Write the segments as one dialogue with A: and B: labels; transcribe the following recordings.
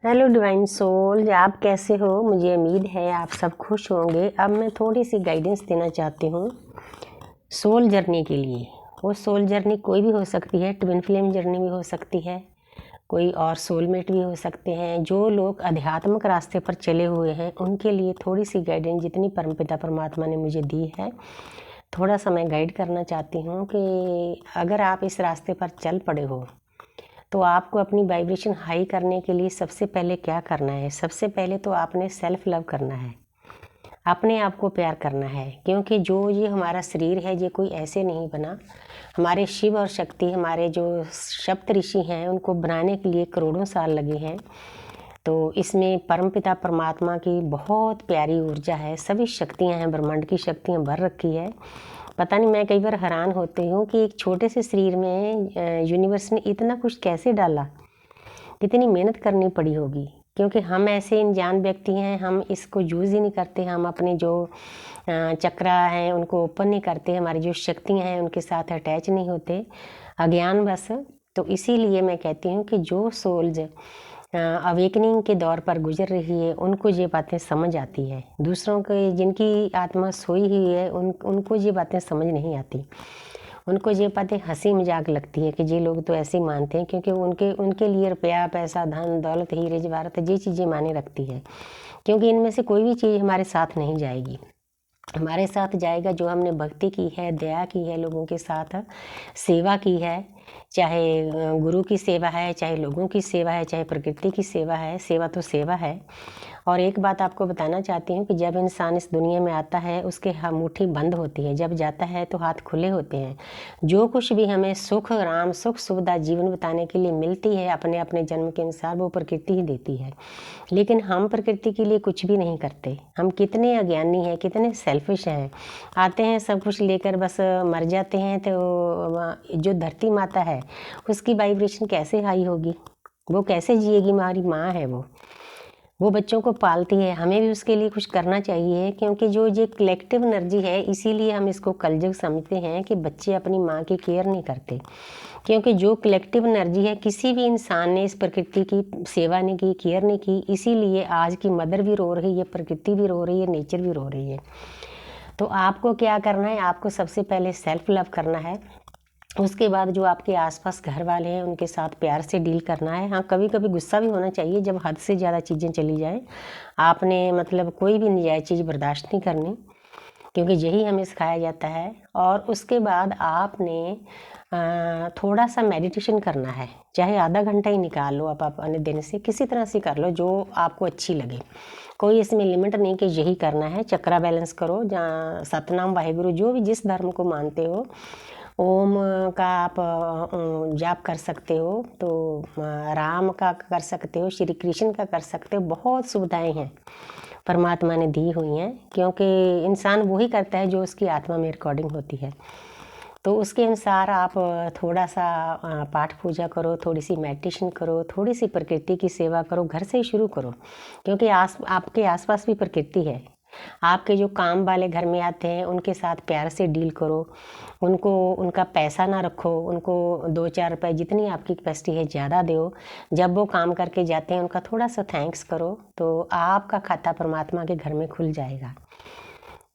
A: Hello divine soul, आप कैसे हो? मुझे उम्मीद है आप सब खुश होंगे। अब मैं थोड़ी सी गाइडेंस देना चाहती हूँ सोल जर्नी के लिए। वो सोल जर्नी कोई भी हो सकती है, ट्विन फ्लेम जर्नी भी हो सकती है, कोई और सोलमेट भी हो सकते हैं। जो लोग आध्यात्मिक रास्ते पर चले हुए हैं उनके लिए थोड़ी सी गाइडेंस जितनी परमपिता परमात्मा ने मुझे दी है, थोड़ा सा मैं गाइड करना चाहती हूँ कि अगर आप इस रास्ते पर चल पड़े हो तो आपको अपनी वाइब्रेशन हाई करने के लिए सबसे पहले क्या करना है? सबसे पहले तो आपने सेल्फ लव करना है, अपने आप को प्यार करना है। क्योंकि जो ये हमारा शरीर है ये कोई ऐसे नहीं बना। हमारे शिव और शक्ति, हमारे जो सप्त ऋषि हैं, उनको बनाने के लिए करोड़ों साल लगे हैं। तो इसमें परमपिता परमात्मा की बहुत प्यारी ऊर्जा है, सभी शक्तियाँ हैं, ब्रह्मांड की शक्तियाँ भर रखी है। पता नहीं, मैं कई बार हैरान होती हूँ कि एक छोटे से शरीर में यूनिवर्स ने इतना कुछ कैसे डाला, कितनी मेहनत करनी पड़ी होगी। क्योंकि हम ऐसे अनजान व्यक्ति हैं, हम इसको यूज़ ही नहीं करते। हम अपने जो चक्रा हैं उनको ओपन नहीं करते, हमारी जो शक्तियाँ हैं उनके साथ अटैच नहीं होते, अज्ञान बस। तो इसीलिए मैं कहती हूँ कि जो सोल्स अवेकनिंग के दौर पर गुजर रही है उनको ये बातें समझ आती है। दूसरों के जिनकी आत्मा सोई हुई है उनको ये बातें समझ नहीं आती। उनको ये बातें हंसी मजाक लगती है कि ये लोग तो ऐसे ही मानते हैं, क्योंकि उनके लिए रुपया, पैसा, धन दौलत, हीरे जवाहरात, ये चीज़ें माने रखती है। क्योंकि इनमें से कोई भी चीज़ हमारे साथ नहीं जाएगी। हमारे साथ जाएगा जो हमने भक्ति की है, दया की है, लोगों के साथ सेवा की है। चाहे गुरु की सेवा है, चाहे लोगों की सेवा है, चाहे प्रकृति की सेवा है। सेवा तो सेवा है। और एक बात आपको बताना चाहती हूँ कि जब इंसान इस दुनिया में आता है उसके मुट्ठी बंद होती है, जब जाता है तो हाथ खुले होते हैं। जो कुछ भी हमें सुख, आराम, सुख सुविधा जीवन बिताने के लिए मिलती है अपने अपने जन्म के अनुसार, वो प्रकृति ही देती है। लेकिन हम प्रकृति के लिए कुछ भी नहीं करते। हम कितने अज्ञानी हैं, कितने सेल्फिश हैं। आते हैं, सब कुछ लेकर बस मर जाते हैं। तो जो धरती माता है उसकी वाइब्रेशन कैसे हाई होगी? वो कैसे जिएगी? हमारी माँ है, वो बच्चों को पालती है। हमें भी उसके लिए कुछ करना चाहिए, क्योंकि जो ये कलेक्टिव एनर्जी है, इसीलिए हम इसको कलयुग समझते हैं कि बच्चे अपनी माँ की केयर नहीं करते। क्योंकि जो कलेक्टिव एनर्जी है, किसी भी इंसान ने इस प्रकृति की सेवा नहीं की, केयर नहीं की, इसीलिए आज की मदर भी रो रही है, प्रकृति भी रो रही है, नेचर भी रो रही है। तो आपको क्या करना है? आपको सबसे पहले सेल्फ लव करना है। उसके बाद जो आपके आसपास घर वाले हैं उनके साथ प्यार से डील करना है। हाँ, कभी कभी गुस्सा भी होना चाहिए जब हद से ज़्यादा चीज़ें चली जाए। आपने मतलब कोई भी नजायज़ चीज़ बर्दाश्त नहीं करनी, क्योंकि यही हमें सिखाया जाता है। और उसके बाद आपने थोड़ा सा मेडिटेशन करना है। चाहे आधा घंटा ही निकाल लो, आप अपने दिन से किसी तरह से कर लो जो आपको अच्छी लगे। कोई इसमें लिमिट नहीं कि यही करना है। चक्रा बैलेंस करो, जहाँ सतनाम वाहिगुरु, जो भी जिस धर्म को मानते हो, ओम का आप जाप कर सकते हो, तो राम का कर सकते हो, श्री कृष्ण का कर सकते हो। बहुत सुविधाएं हैं परमात्मा ने दी हुई हैं, क्योंकि इंसान वही करता है जो उसकी आत्मा में रिकॉर्डिंग होती है। तो उसके अनुसार आप थोड़ा सा पाठ पूजा करो, थोड़ी सी मेडिटेशन करो, थोड़ी सी प्रकृति की सेवा करो। घर से ही शुरू करो, क्योंकि आपके आसपास भी प्रकृति है। आपके जो काम वाले घर में आते हैं उनके साथ प्यार से डील करो। उनको उनका पैसा ना रखो, उनको 2-4 रुपए जितनी आपकी कैपेसिटी है ज़्यादा दो। जब वो काम करके जाते हैं उनका थोड़ा सा थैंक्स करो, तो आपका खाता परमात्मा के घर में खुल जाएगा।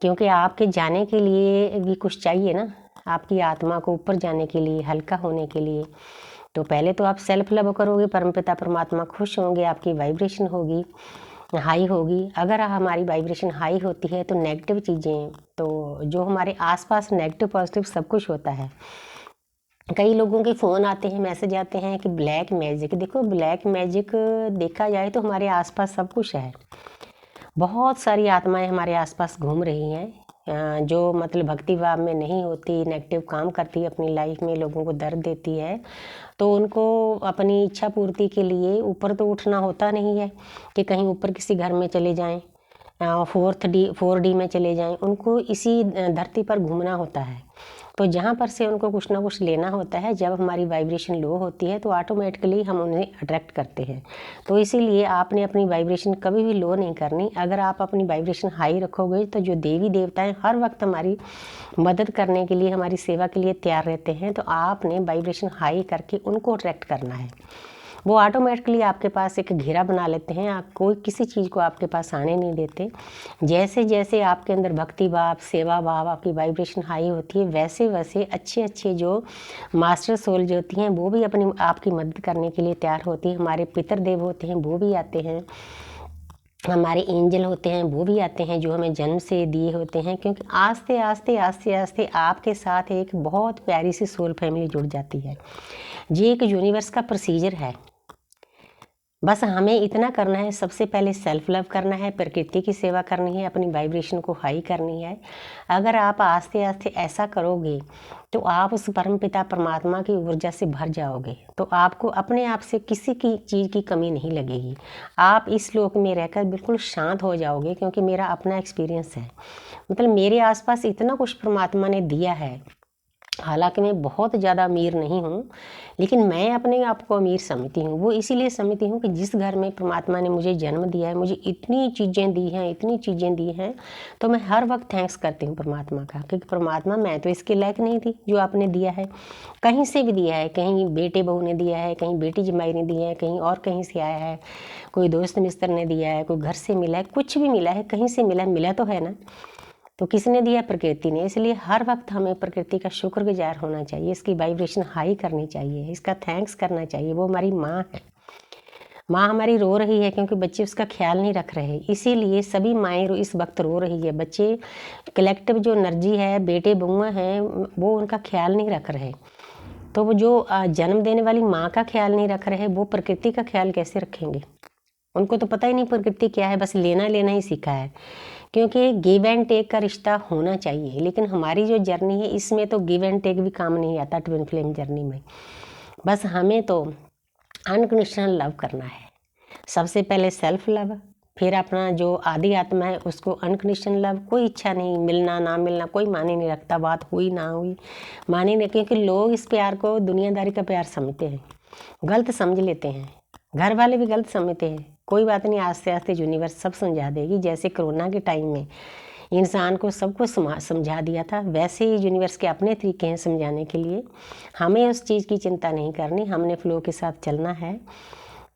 A: क्योंकि आपके जाने के लिए भी कुछ चाहिए ना, आपकी आत्मा को ऊपर जाने के लिए, हल्का होने के लिए। तो पहले तो आप सेल्फ लव करोगे, परमपिता परमात्मा खुश होंगे, आपकी वाइब्रेशन होगी, हाई होगी। अगर हमारी वाइब्रेशन हाई होती है तो नेगेटिव चीज़ें, तो जो हमारे आसपास नेगेटिव पॉजिटिव सब कुछ होता है। कई लोगों के फ़ोन आते हैं, मैसेज आते हैं कि ब्लैक मैजिक। देखो, ब्लैक मैजिक देखा जाए तो हमारे आसपास सब कुछ है। बहुत सारी आत्माएं हमारे आसपास घूम रही हैं, जो मतलब भक्ति भाव में नहीं होती, नेगेटिव काम करती है अपनी लाइफ में, लोगों को दर्द देती है। तो उनको अपनी इच्छा पूर्ति के लिए ऊपर तो उठना होता नहीं है कि कहीं ऊपर किसी घर में चले जाएं, 4D में चले जाएं। उनको इसी धरती पर घूमना होता है। तो जहाँ पर से उनको कुछ ना कुछ लेना होता है। जब हमारी वाइब्रेशन लो होती है तो ऑटोमेटिकली हम उन्हें अट्रैक्ट करते हैं। तो इसीलिए आपने अपनी वाइब्रेशन कभी भी लो नहीं करनी। अगर आप अपनी वाइब्रेशन हाई रखोगे तो जो देवी देवताएं हर वक्त हमारी मदद करने के लिए, हमारी सेवा के लिए तैयार रहते हैं। तो आपने वाइब्रेशन हाई करके उनको अट्रैक्ट करना है। वो ऑटोमेटिकली आपके पास एक घेरा बना लेते हैं, आप कोई किसी चीज़ को आपके पास आने नहीं देते। जैसे जैसे आपके अंदर भक्ति भाव, सेवा भाव, आपकी वाइब्रेशन हाई होती है, वैसे वैसे अच्छे अच्छे जो मास्टर सोल जो होती हैं वो भी अपनी आपकी मदद करने के लिए तैयार होती है। हमारे पितृदेव होते हैं वो भी आते हैं, हमारे एंजल होते हैं वो भी आते हैं, जो हमें जन्म से दिए होते हैं, क्योंकि आस्ते आस्ते आस्ते आस्ते आपके साथ एक बहुत प्यारी सी सोल फैमिली जुड़ जाती है। ये एक यूनिवर्स का प्रोसीजर है। बस हमें इतना करना है, सबसे पहले सेल्फ लव करना है, प्रकृति की सेवा करनी है, अपनी वाइब्रेशन को हाई करनी है। अगर आप आस्ते आस्ते ऐसा करोगे तो आप उस परमपिता परमात्मा की ऊर्जा से भर जाओगे, तो आपको अपने आप से किसी की चीज़ की कमी नहीं लगेगी। आप इस लोक में रहकर बिल्कुल शांत हो जाओगे, क्योंकि मेरा अपना एक्सपीरियंस है। मतलब मेरे आसपास इतना कुछ परमात्मा ने दिया है, हालांकि मैं बहुत ज़्यादा अमीर नहीं हूँ, लेकिन मैं अपने आप को अमीर समझती हूँ। वो इसीलिए समझती हूँ कि जिस घर में परमात्मा ने मुझे जन्म दिया है, मुझे इतनी चीज़ें दी हैं, इतनी चीज़ें दी हैं, तो मैं हर वक्त थैंक्स करती हूँ परमात्मा का, क्योंकि परमात्मा मैं तो इसके लायक नहीं थी जो आपने दिया है। कहीं से भी दिया है, कहीं बेटे बहू ने दिया है, कहीं बेटी जमाई ने दिया है, कहीं और कहीं से आया है, कोई दोस्त मिस्त्र ने दिया है, कोई घर से मिला है, कुछ भी मिला है, कहीं से मिला है, मिला तो है ना। तो किसने दिया? प्रकृति ने। इसलिए हर वक्त हमें प्रकृति का शुक्रगुजार होना चाहिए, इसकी वाइब्रेशन हाई करनी चाहिए, इसका थैंक्स करना चाहिए। वो हमारी माँ है। माँ हमारी रो रही है क्योंकि बच्चे उसका ख्याल नहीं रख रहे, इसीलिए सभी माएँ इस वक्त रो रही है। बच्चे कलेक्टिव जो एनर्जी है, बेटे बहुएँ हैं, वो उनका ख्याल नहीं रख रहे। तो वो जो जन्म देने वाली माँ का ख्याल नहीं रख रहे, वो प्रकृति का ख्याल कैसे रखेंगे? उनको तो पता ही नहीं प्रकृति क्या है, बस लेना लेना ही सीखा है। क्योंकि गिव एंड टेक का रिश्ता होना चाहिए, लेकिन हमारी जो जर्नी है इसमें तो गिव एंड टेक भी काम नहीं आता। ट्विन फ्लेम जर्नी में बस हमें तो अनकंडीशनल लव करना है। सबसे पहले सेल्फ लव, फिर अपना जो आदि आत्मा है उसको अनकंडीशनल लव। कोई इच्छा नहीं, मिलना ना मिलना कोई माने नहीं रखता, बात हुई ना हुई माने नहीं, क्योंकि लोग इस प्यार को दुनियादारी का प्यार समझते हैं, गलत समझ लेते हैं, घर वाले भी गलत समझते हैं। कोई बात नहीं, आस्ते आस्ते यूनिवर्स सब समझा देगी। जैसे कोरोना के टाइम में इंसान को सब कुछ समझा दिया था, वैसे ही यूनिवर्स के अपने तरीके हैं समझाने के लिए। हमें उस चीज़ की चिंता नहीं करनी, हमने फ्लो के साथ चलना है।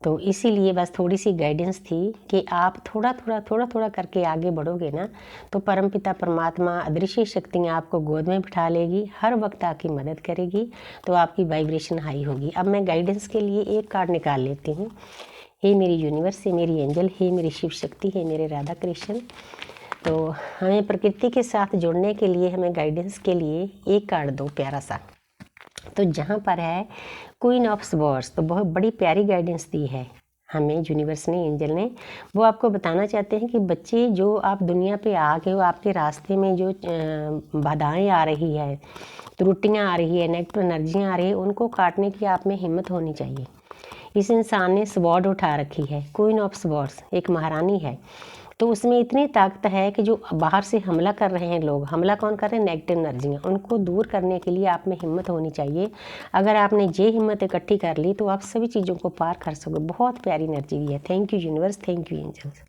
A: तो इसीलिए बस थोड़ी सी गाइडेंस थी कि आप थोड़ा थोड़ा करके आगे बढ़ोगे ना, तो परमपिता परमात्मा अदृश्य शक्तियाँ आपको गोद में बिठा लेगी, हर वक्त आपकी मदद करेगी, तो आपकी वाइब्रेशन हाई होगी। अब मैं गाइडेंस के लिए एक कार्ड निकाल लेती हूँ। हे मेरी यूनिवर्स, हे मेरी एंजल, हे मेरी शिव शक्ति, हे मेरे राधा कृष्ण। तो हमें प्रकृति के साथ जुड़ने के लिए, हमें गाइडेंस के लिए एक कार्ड दो प्यारा सा। तो जहाँ पर है क्वीन ऑफ स्वॉर्ड्स, तो बहुत बड़ी प्यारी गाइडेंस दी है हमें यूनिवर्स ने, एंजल ने। वो आपको बताना चाहते हैं कि बच्चे जो आप दुनिया पे आ गए हो, आपके रास्ते में जो बाधाएं आ रही है, त्रुटियाँ आ रही है, नेगेटिव एनर्जियाँ आ रही है, उनको काटने की आप में हिम्मत होनी चाहिए। इस इंसान ने स्वॉर्ड उठा रखी है, क्वीन ऑफ स्वॉर्ड्स एक महारानी है, तो उसमें इतनी ताकत है कि जो बाहर से हमला कर रहे हैं लोग, हमला कौन कर रहे हैं? नेगेटिव एनर्जियाँ, उनको दूर करने के लिए आप में हिम्मत होनी चाहिए। अगर आपने ये हिम्मत इकट्ठी कर ली तो आप सभी चीज़ों को पार कर सकोगे। बहुत प्यारी एनर्जी दी है। Thank you universe, thank you angels.